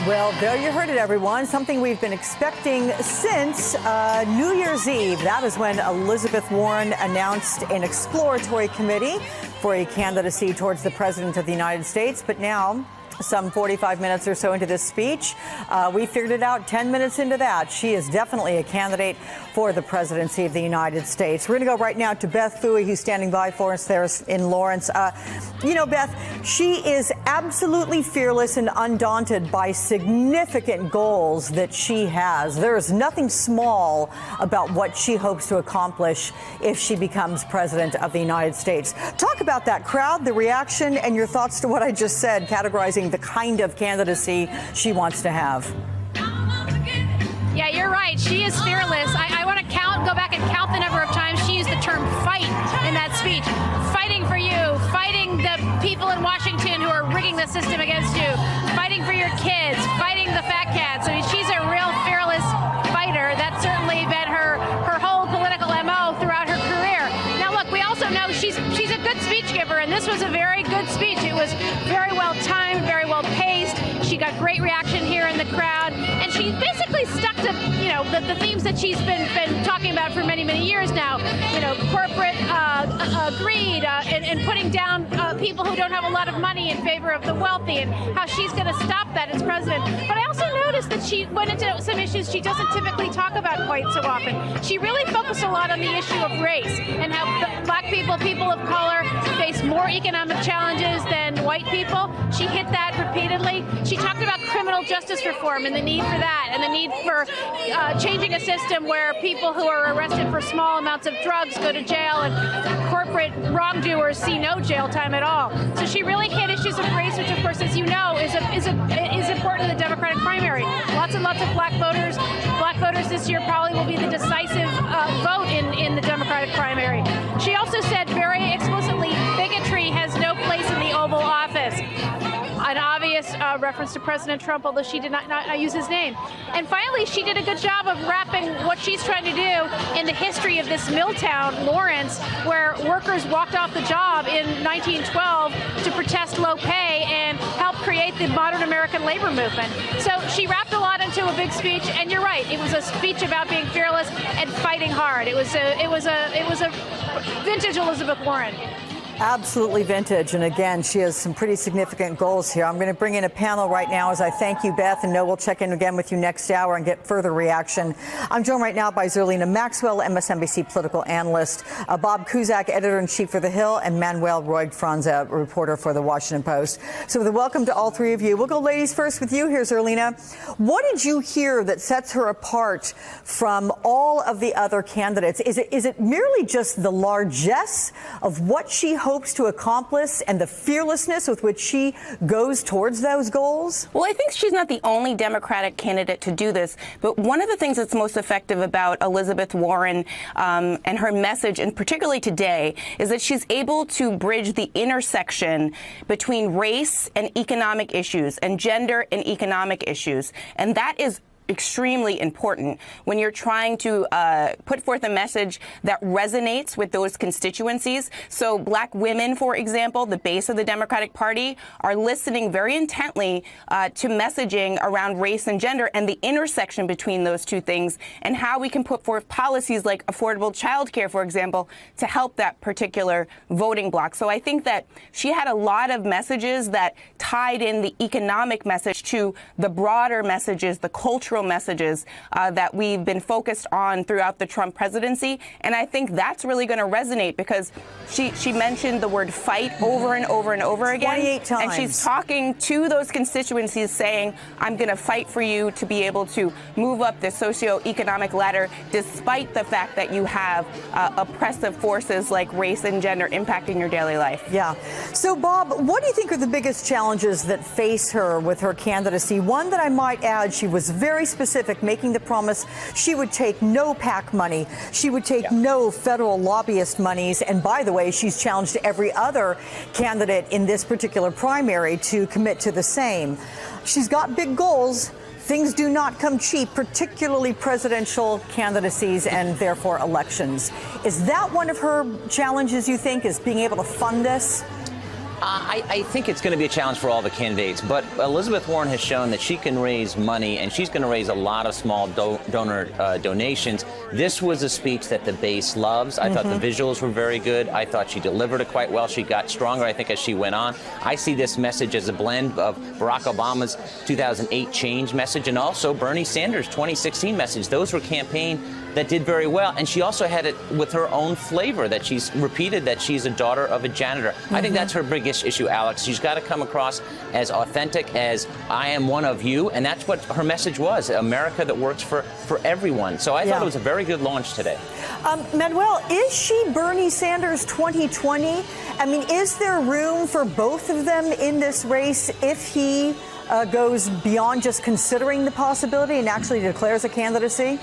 Well, there you heard it, everyone. Something we've been expecting since New Year's Eve. That is when Elizabeth Warren announced an exploratory committee for a candidacy towards the President of the United States. But now, some 45 minutes or so into this speech, we figured it out 10 minutes into that. She is definitely a candidate for the presidency of the United States. We're going to go right now to Beth Phui, who's standing by for us there in Lawrence. You know, Beth, she is absolutely fearless and undaunted by significant goals that she has. There is nothing small about what she hopes to accomplish if she becomes president of the United States. Talk about that crowd, the reaction, and your thoughts to what I just said, categorizing the kind of candidacy she wants to have. Yeah, you're right. She is fearless. I want to go back and count the number of times she used the term fight in that speech. Fighting for you, fighting the people in Washington who are rigging the system against you, fighting for your kids, fighting the fat cats. I mean, she's a real fearless fighter. That's certainly been her whole political MO throughout her career. Now, look, we also know she's a good speech giver, and this was a very good speech. It was very well timed, very well paced. She got great reaction here in the crowd, and she basically stuck to, you know, the themes that she's been talking about for many, many years now. You know, corporate greed and putting down people who don't have a lot of money in favor of the wealthy, and how she's going to stop that as president. But I also noticed that she went into some issues she doesn't typically talk about quite so often. She really focused a lot on the issue of race and how black people, people of color, face more economic challenges than white people. She hit that repeatedly. She talked about criminal justice reform and the need for that, and the need for changing a system where people who are arrested for small amounts of drugs go to jail, and corporate wrongdoers see no jail time at all. So she really hit issues of race, which, of course, as you know, is important in the Democratic primary. Lots and lots of black voters. Black voters this year probably will be the decisive vote in the Democratic primary. She also said very explicitly, bigotry has no place in the Oval Office. An obvious reference to President Trump, although she did not use his name. And finally, she did a good job of wrapping what she's trying to do in the history of this mill town, Lawrence, where workers walked off the job in 1912 to protest low pay and help create the modern American labor movement. So she wrapped a lot into a big speech, and you're right, it was a speech about being fearless and fighting hard. It was a vintage Elizabeth Warren. Absolutely vintage. And again, she has some pretty significant goals here. I'm going to bring in a panel right now as I thank you, Beth, and know we'll check in again with you next hour and get further reaction. I'm joined right now by Zerlina Maxwell, MSNBC political analyst, Bob Cusack, editor-in-chief for The Hill, and Manuel Roig Franza, reporter for The Washington Post. So with a welcome to all three of you. We'll go ladies first with you here, Zerlina. What did you hear that sets her apart from all of the other candidates? Is it merely just the largesse of what she hopes to accomplish and the fearlessness with which she goes towards those goals? Well, I think she's not the only Democratic candidate to do this, but one of the things that's most effective about Elizabeth Warren and her message, and particularly today, is that she's able to bridge the intersection between race and economic issues and gender and economic issues. And that is extremely important when you're trying to put forth a message that resonates with those constituencies. So black women, for example, the base of the Democratic Party, are listening very intently to messaging around race and gender and the intersection between those two things, and how we can put forth policies like affordable childcare, for example, to help that particular voting bloc. So I think that she had a lot of messages that tied in the economic message to the broader messages, the cultural messages that we've been focused on throughout the Trump presidency. And I think that's really going to resonate because she mentioned the word fight over and over and over again. 28 times. And she's talking to those constituencies saying, I'm going to fight for you to be able to move up the socioeconomic ladder, despite the fact that you have oppressive forces like race and gender impacting your daily life. Yeah. So, Bob, what do you think are the biggest challenges that face her with her candidacy? One that I might add, she was very specific, making the promise she would take no PAC money. She would take no federal lobbyist monies. And by the way, she's challenged every other candidate in this particular primary to commit to the same. She's got big goals. Things do not come cheap, particularly presidential candidacies and therefore elections. Is that one of her challenges, you think, is being able to fund this? I think it's going to be a challenge for all the candidates, but Elizabeth Warren has shown that she can raise money, and she's going to raise a lot of small donor donations. This was a speech that the base loves. I thought the visuals were very good. I thought she delivered it quite well. She got stronger, I think, as she went on. I see this message as a blend of Barack Obama's 2008 change message and also Bernie Sanders' 2016 message. Those were campaigns that did very well, and she also had it with her own flavor, that she's repeated that she's a daughter of a janitor. I think that's her biggest issue, Alex. She's got to come across as authentic as I am one of you, and that's what her message was, America that works for everyone. So I thought it was a very good launch today. Manuel, is she Bernie Sanders 2020? I mean, is there room for both of them in this race if he goes beyond just considering the possibility and actually declares a candidacy?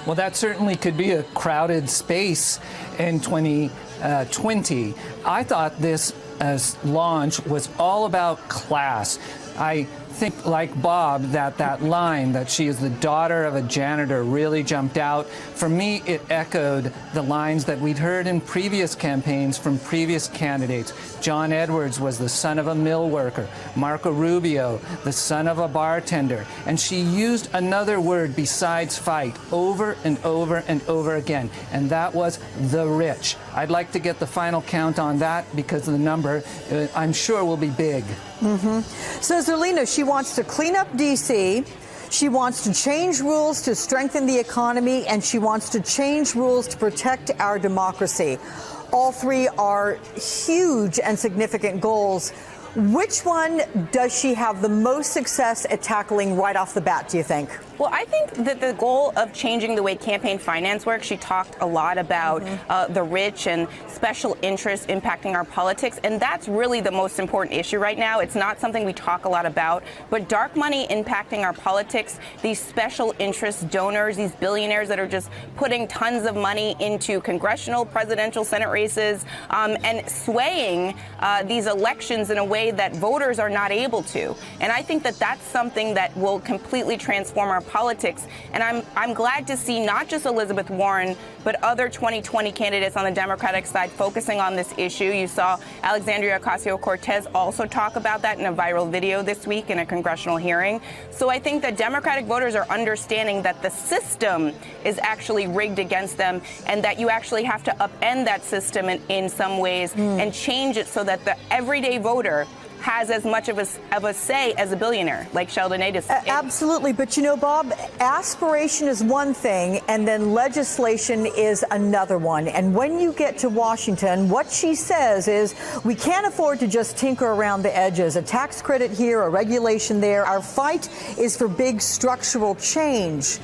Well, that certainly could be a crowded space in 2020. I thought this launch was all about class. I think, like Bob, that line that she is the daughter of a janitor really jumped out. For me, it echoed the lines that we'd heard in previous campaigns from previous candidates. John Edwards was the son of a mill worker. Marco Rubio, the son of a bartender. And she used another word besides fight over and over and over again, and that was the rich. I'd like to get the final count on that because the number, I'm sure, will be big. So, Zerlina, she wants to clean up D.C., she wants to change rules to strengthen the economy, and she wants to change rules to protect our democracy. All three are huge and significant goals. Which one does she have the most success at tackling right off the bat, do you think? Well, I think that the goal of changing the way campaign finance works, she talked a lot about the rich and special interests impacting our politics, and that's really the most important issue right now. It's not something we talk a lot about, but dark money impacting our politics, these special interest donors, these billionaires that are just putting tons of money into congressional, presidential, Senate races, and swaying these elections in a way that voters are not able to. And I think that that's something that will completely transform our politics. And I'm glad to see not just Elizabeth Warren, but other 2020 candidates on the Democratic side focusing on this issue. You saw Alexandria Ocasio-Cortez also talk about that in a viral video this week in a congressional hearing. So I think that Democratic voters are understanding that the system is actually rigged against them and that you actually have to upend that system in some ways and change it so that the everyday voter has as much of a say as a billionaire like Sheldon Adelson. Absolutely. But, you know, Bob, aspiration is one thing and then legislation is another one. And when you get to Washington, what she says is we can't afford to just tinker around the edges. A tax credit here, a regulation there. Our fight is for big structural change.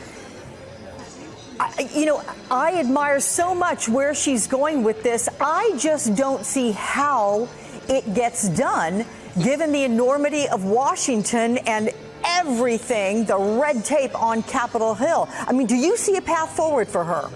I admire so much where she's going with this. I just don't see how it gets done, given the enormity of Washington and everything, the red tape on Capitol Hill. I mean, do you see a path forward for her?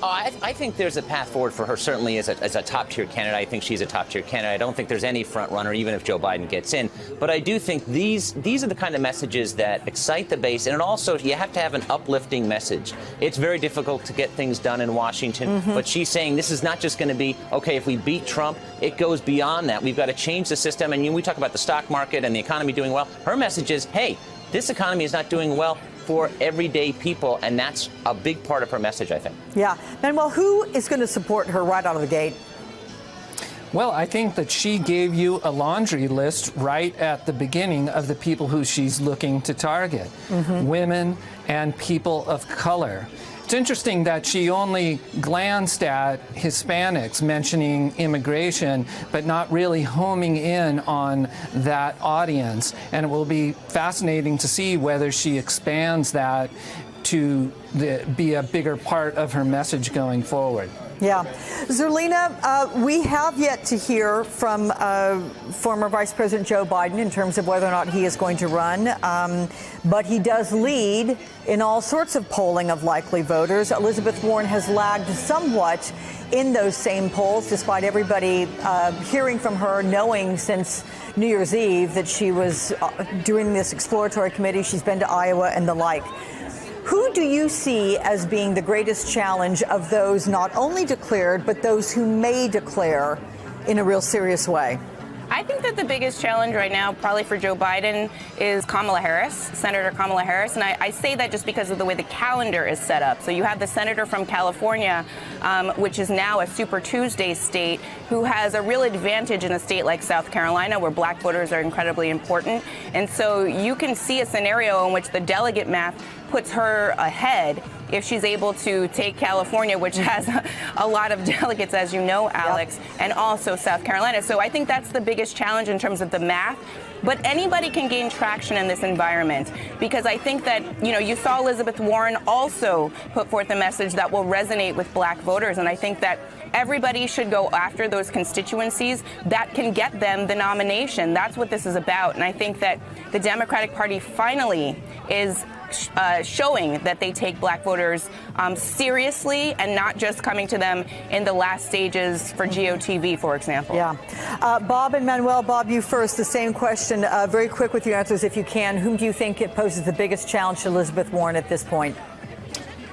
I think there's a path forward for her, certainly as a top-tier candidate. I think she's a top-tier candidate. I don't think there's any front-runner, even if Joe Biden gets in. But I do think these are the kind of messages that excite the base. And it also, you have to have an uplifting message. It's very difficult to get things done in Washington. But she's saying this is not just going to be, okay, if we beat Trump, it goes beyond that. We've got to change the system. And we talk about the stock market and the economy doing well. Her message is, hey, this economy is not doing well for everyday people, and that's a big part of her message, I think. Yeah. Manuel, who is going to support her right out of the gate? Well, I think that she gave you a laundry list right at the beginning of the people who she's looking to target. Women and people of color. It's interesting that she only glanced at Hispanics, mentioning immigration, but not really homing in on that audience. And it will be fascinating to see whether she expands that to be a bigger part of her message going forward. Yeah. Zerlina, we have yet to hear from former Vice President Joe Biden in terms of whether or not he is going to run. But he does lead in all sorts of polling of likely voters. Elizabeth Warren has lagged somewhat in those same polls, despite everybody hearing from her, knowing since New Year's Eve that she was doing this exploratory committee. She's been to Iowa and the like. Who do you see as being the greatest challenge of those not only declared, but those who may declare in a real serious way? I think that the biggest challenge right now, probably for Joe Biden, is Kamala Harris, Senator Kamala Harris. And I say that just because of the way the calendar is set up. So you have the senator from California, which is now a Super Tuesday state, who has a real advantage in a state like South Carolina, where black voters are incredibly important. And so you can see a scenario in which the delegate math puts her ahead if she's able to take California, which has a lot of delegates, as you know, Alex, and also South Carolina. So I think that's the biggest challenge in terms of the math. But anybody can gain traction in this environment, because I think that, you saw Elizabeth Warren also put forth a message that will resonate with black voters. And I think that everybody should go after those constituencies that can get them the nomination. That's what this is about. And I think that the Democratic Party finally is showing that they take black voters seriously and not just coming to them in the last stages for GOTV, for example. Yeah. Bob and Manuel, Bob, you first. The same question. Very quick with your answers if you can. Whom do you think it poses the biggest challenge to Elizabeth Warren at this point?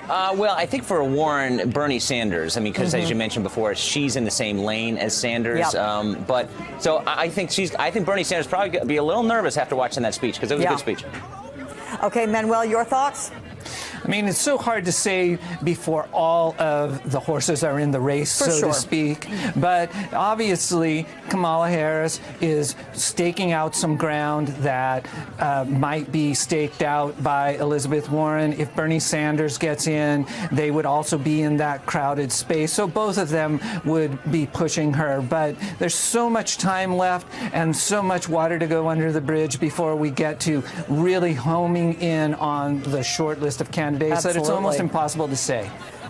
Well, I think for Warren, Bernie Sanders. I mean, because as you mentioned before, she's in the same lane as Sanders. Yep. But so I think Bernie Sanders probably going to be a little nervous after watching that speech, because it was a good speech. Okay, Manuel, your thoughts? I mean, it's so hard to say before all of the horses are in the race, so to speak. But obviously, Kamala Harris is staking out some ground that might be staked out by Elizabeth Warren. If Bernie Sanders gets in, they would also be in that crowded space. So both of them would be pushing her. But there's so much time left and so much water to go under the bridge before we get to really homing in on the short list of candidates that it's almost impossible to say.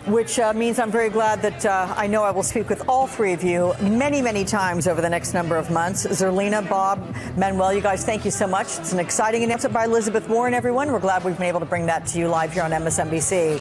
Which means I'm very glad that I know I will speak with all three of you many, many times over the next number of months. Zerlina, Bob, Manuel, you guys, thank you so much. It's an exciting announcement by Elizabeth Warren, everyone. We're glad we've been able to bring that to you live here on MSNBC.